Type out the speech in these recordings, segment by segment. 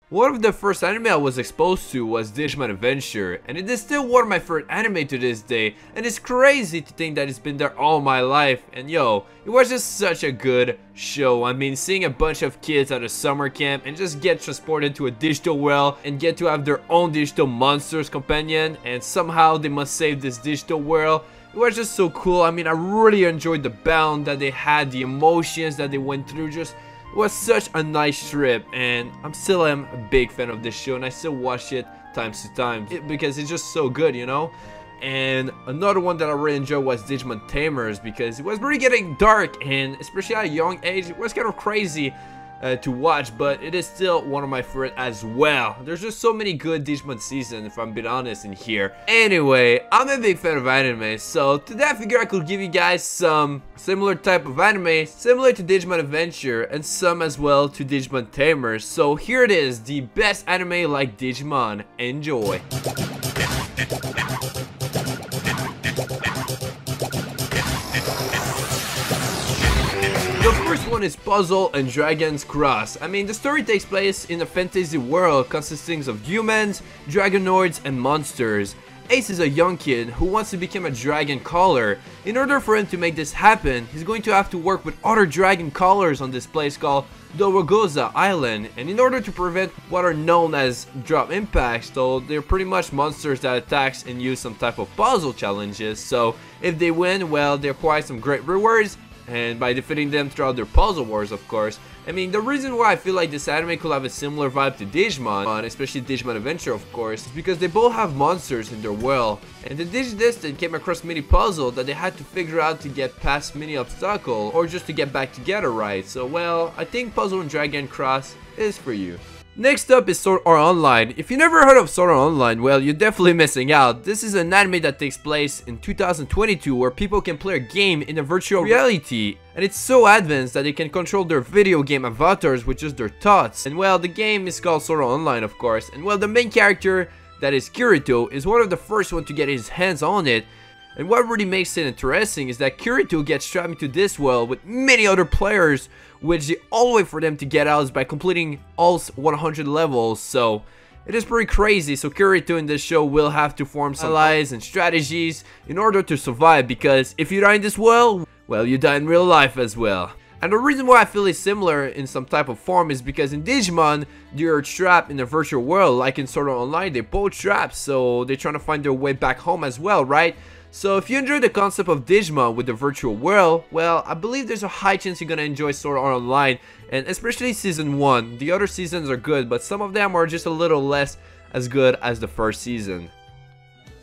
One of the first anime I was exposed to was Digimon Adventure, and it is still one of my favorite anime to this day, and it's crazy to think that it's been there all my life, and yo, it was just such a good show. I mean, seeing a bunch of kids at a summer camp and just get transported to a digital world and get to have their own digital monsters companion, and somehow they must save this digital world. It was just so cool. I mean, I really enjoyed the bound that they had, the emotions that they went through. Just it was such a nice trip, and I still am a big fan of this show, and I still watch it times to times because it's just so good, you know. And another one that I really enjoyed was Digimon Tamers, because it was really getting dark, and especially at a young age, it was kind of crazy to watch, but it is still one of my favorite as well. There's just so many good Digimon seasons, if I'm being honest, in here. Anyway, I'm a big fan of anime, so today I figured I could give you guys some similar type of anime, similar to Digimon Adventure, and some as well to Digimon Tamers. So here it is, the best anime like Digimon. Enjoy. The first one is Puzzle and Dragons Cross. I mean, the story takes place in a fantasy world consisting of humans, dragonoids, and monsters. Ace is a young kid who wants to become a dragon caller. In order for him to make this happen, he's going to have to work with other dragon callers on this place called Dorogoza Island, and in order to prevent what are known as drop impacts, though they're pretty much monsters that attacks and use some type of puzzle challenges. So if they win, well, they acquire some great rewards, and by defeating them throughout their puzzle wars, of course. I mean, the reason why I feel like this anime could have a similar vibe to Digimon, especially Digimon Adventure, of course, is because they both have monsters in their world. And the Digidestined came across mini puzzle that they had to figure out to get past mini obstacle, or just to get back together, right? So, well, I think Puzzle and Dragon Cross is for you. Next up is Sora Online. If you never heard of Sora Online, well, you're definitely missing out. This is an anime that takes place in 2022 where people can play a game in a virtual reality. And it's so advanced that they can control their video game avatars with just their thoughts. And well, the game is called Sora Online, of course. And well, the main character, that is Kirito, is one of the first one to get his hands on it. And what really makes it interesting is that Kirito gets trapped into this world with many other players, which the only way for them to get out is by completing all 100 levels. So it is pretty crazy. So Kirito in this show will have to form some allies and strategies in order to survive, because if you die in this world, well, you die in real life as well. And the reason why I feel it's similar in some type of form is because in Digimon, you're trapped in a virtual world. Like in Sora Online, they're both trapped, so they're trying to find their way back home as well, right? So if you enjoy the concept of Digimon with the virtual world, well, I believe there's a high chance you're gonna enjoy Sora Online, and especially season 1. The other seasons are good, but some of them are just a little less as good as the first season.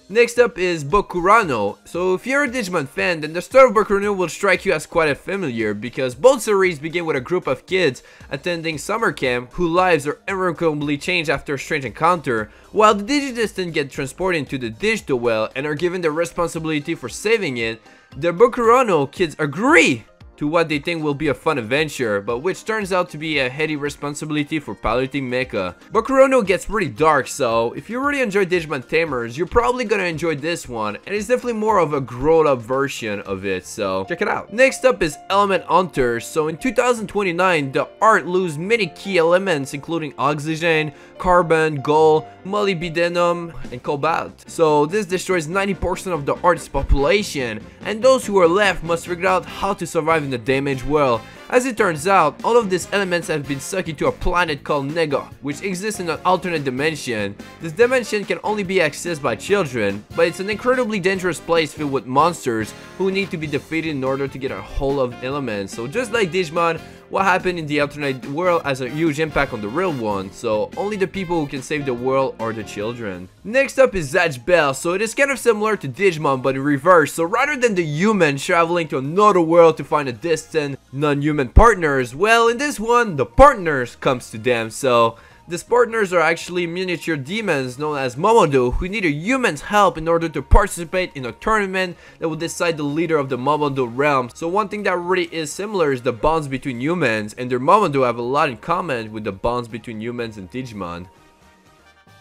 Next up is Bakura No. So if you're a Digimon fan, then the start of Bakura No will strike you as quite familiar, because both series begin with a group of kids attending summer camp whose lives are irrevocably changed after a strange encounter, while the Digidestined get transported into the digital well and are given the responsibility for saving it. The Bakura No kids agree to what they think will be a fun adventure, but which turns out to be a heavy responsibility for piloting mecha. Bakura No gets pretty dark, so if you really enjoy Digimon Tamers, you're probably gonna enjoy this one, and it's definitely more of a grown-up version of it, so check it out. Next up is Element Hunters. So in 2029, the art loses many key elements including oxygen, carbon, gold, molybdenum, and cobalt. So this destroys 90% of the art's population, and those who are left must figure out how to survive in the damaged world. As it turns out, all of these elements have been sucked into a planet called Nega, which exists in an alternate dimension. This dimension can only be accessed by children, but it's an incredibly dangerous place filled with monsters who need to be defeated in order to get a hold of elements. So just like Digimon, what happened in the alternate world has a huge impact on the real one, so only the people who can save the world are the children. Next up is Belle. So it is kind of similar to Digimon, but in reverse. So rather than the human traveling to another world to find a distant non-human partners, well, in this one, the partners comes to them. So these partners are actually miniature demons known as Momodo, who need a human's help in order to participate in a tournament that will decide the leader of the Momodo realm. So one thing that really is similar is the bonds between humans, and their Momodo have a lot in common with the bonds between humans and Digimon.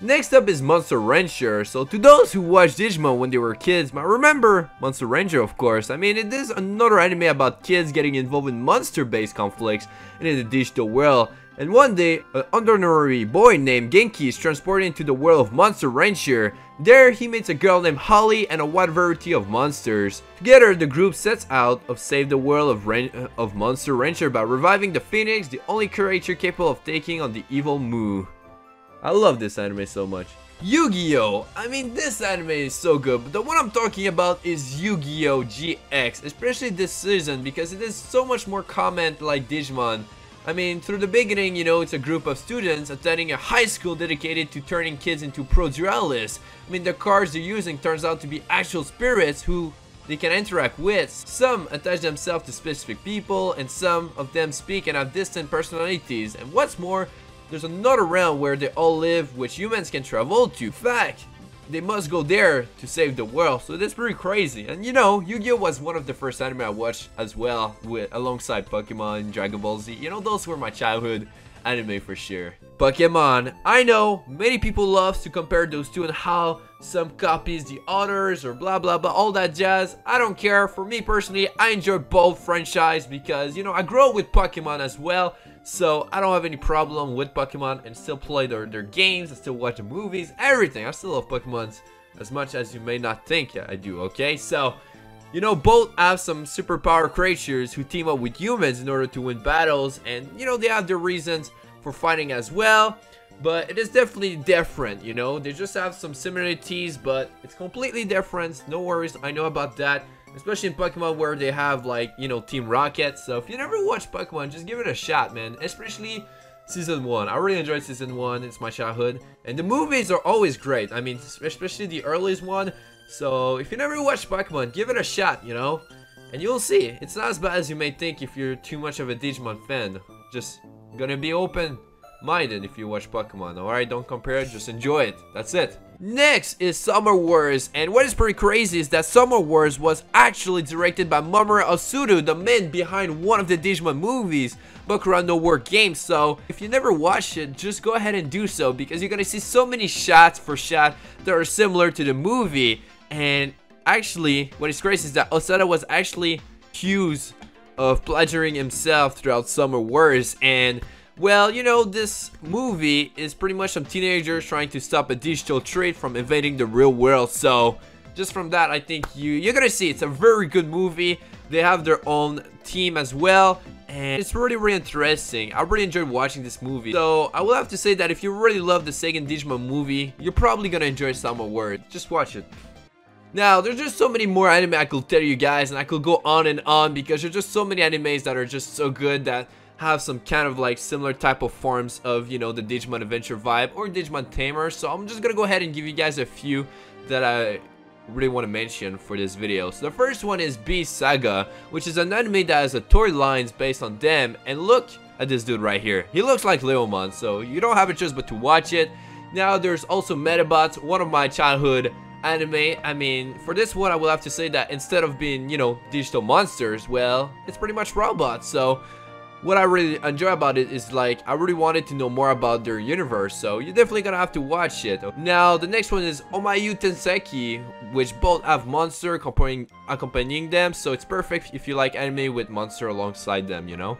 Next up is Monster Rancher. So to those who watched Digimon when they were kids might remember Monster Rancher, of course. I mean, it is another anime about kids getting involved in monster-based conflicts in the digital world. And one day, an ordinary boy named Genki is transported into the world of Monster Rancher. There, he meets a girl named Holly and a wide variety of monsters. Together, the group sets out to save the world of Monster Rancher by reviving the Phoenix, the only creature capable of taking on the evil Mu. I love this anime so much. YuGiOh! I mean, this anime is so good, but the one I'm talking about is YuGiOh GX, especially this season because it is so much more common like Digimon. I mean, through the beginning, you know, it's a group of students attending a high school dedicated to turning kids into pro-duelists. I mean, the cards they're using turns out to be actual spirits who they can interact with. Some attach themselves to specific people, and some of them speak and have distant personalities. And what's more, there's another realm where they all live, which humans can travel to. In fact, they must go there to save the world, so that's pretty crazy. And you know, Yu-Gi-Oh was one of the first anime I watched as well, alongside Pokemon, Dragon Ball Z. You know, those were my childhood anime for sure. Pokemon, I know many people love to compare those two and how some copies the others or blah blah blah, all that jazz. I don't care. For me personally, I enjoy both franchise because, you know, I grew up with Pokemon as well. So I don't have any problem with Pokemon and still play their games, I still watch the movies, everything. I still love Pokemon as much as you may not think I do, okay? So, you know, both have some superpower creatures who team up with humans in order to win battles, and, you know, they have their reasons for fighting as well. But it is definitely different, you know? They just have some similarities, but it's completely different. No worries, I know about that. Especially in Pokemon where they have, like, you know, Team Rocket. So if you never watched Pokemon, just give it a shot, man. Especially Season 1. I really enjoyed Season 1. It's my childhood. And the movies are always great. I mean, especially the earliest one. So if you never watched Pokemon, give it a shot, you know? And you'll see. It's not as bad as you may think if you're too much of a Digimon fan. Just gonna be open-minded if you watch Pokemon, alright? Don't compare it. Just enjoy it. That's it. Next is Summer Wars, and what is pretty crazy is that Summer Wars was actually directed by Mamoru Osudu, the man behind one of the Digimon movies, Bakura No War games. So if you never watched it, just go ahead and do so because you're gonna see so many shots for shot that are similar to the movie. And actually, what is crazy is that Osada was actually accused of plagiarizing himself throughout Summer Wars. And well, you know, this movie is pretty much some teenagers trying to stop a digital threat from invading the real world. So just from that, I think you're gonna see it's a very good movie. They have their own team as well, and it's really interesting. I really enjoyed watching this movie. So I will have to say that if you really love the Seigen Digimon movie, you're probably gonna enjoy Summer Wars. Just watch it. Now, there's just so many more anime I could tell you guys, and I could go on and on because there's just so many animes that are just so good that have some kind of like similar type of forms of, you know, the Digimon Adventure vibe or Digimon Tamer. So I'm just gonna go ahead and give you guys a few that I really want to mention for this video. So the first one is Beast Saga, which is an anime that has a toy lines based on them. And look at this dude right here. He looks like Leomon, so you don't have a choice but to watch it. Now there's also Metabots, one of my childhood anime. I mean, for this one I will have to say that instead of being, you know, digital monsters, well, it's pretty much robots. So what I really enjoy about it is, like, I really wanted to know more about their universe, so you're definitely gonna have to watch it. Now, the next one is Omayu Tenseki, which both have monster accompanying them, so it's perfect if you like anime with monster alongside them, you know?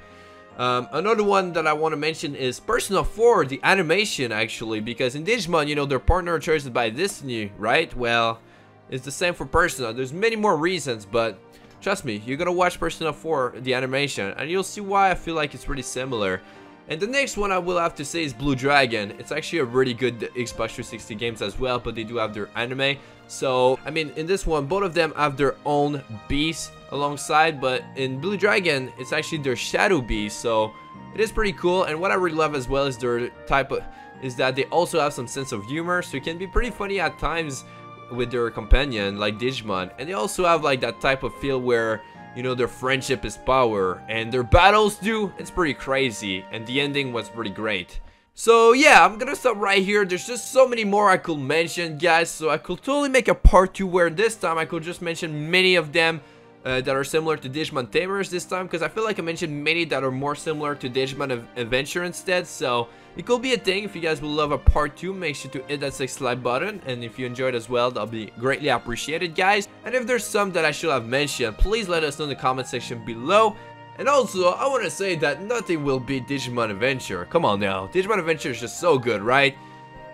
Another one that I want to mention is Persona 4, the animation, actually, because in Digimon, you know, their partner chosen by Disney, right? Well, it's the same for Persona. There's many more reasons, but trust me, you're gonna watch Persona 4, the animation, and you'll see why I feel like it's pretty similar. And the next one I will have to say is Blue Dragon. It's actually a really good Xbox 360 games as well, but they do have their anime. So, I mean, in this one, both of them have their own beasts alongside, but in Blue Dragon, it's actually their shadow beast, so it is pretty cool. And what I really love as well is their is that they also have some sense of humor, so it can be pretty funny at times with their companion like Digimon. And they also have like that type of feel where, you know, their friendship is power, and their battles do, it's pretty crazy, and the ending was pretty great. So yeah, I'm gonna stop right here. There's just so many more I could mention, guys, so I could totally make a part 2 where this time I could just mention many of them that are similar to Digimon Tamers this time, because I feel like I mentioned many that are more similar to Digimon Adventure instead. So it could be a thing. If you guys would love a part 2, make sure to hit that subscribe button, and if you enjoyed as well, that'll be greatly appreciated, guys. And if there's some that I should have mentioned, please let us know in the comment section below. And also, I want to say that nothing will beat Digimon Adventure. Come on now, Digimon Adventure is just so good, right?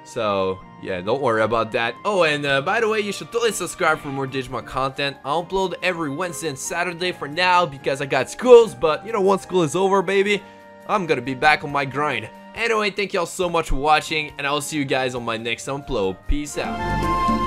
So yeah, don't worry about that. Oh, and by the way, you should totally subscribe for more Digimon content. I upload every Wednesday and Saturday for now because I got schools, but you know, once school is over, baby, I'm gonna be back on my grind. Anyway, thank y'all so much for watching, and I'll see you guys on my next upload. Peace out.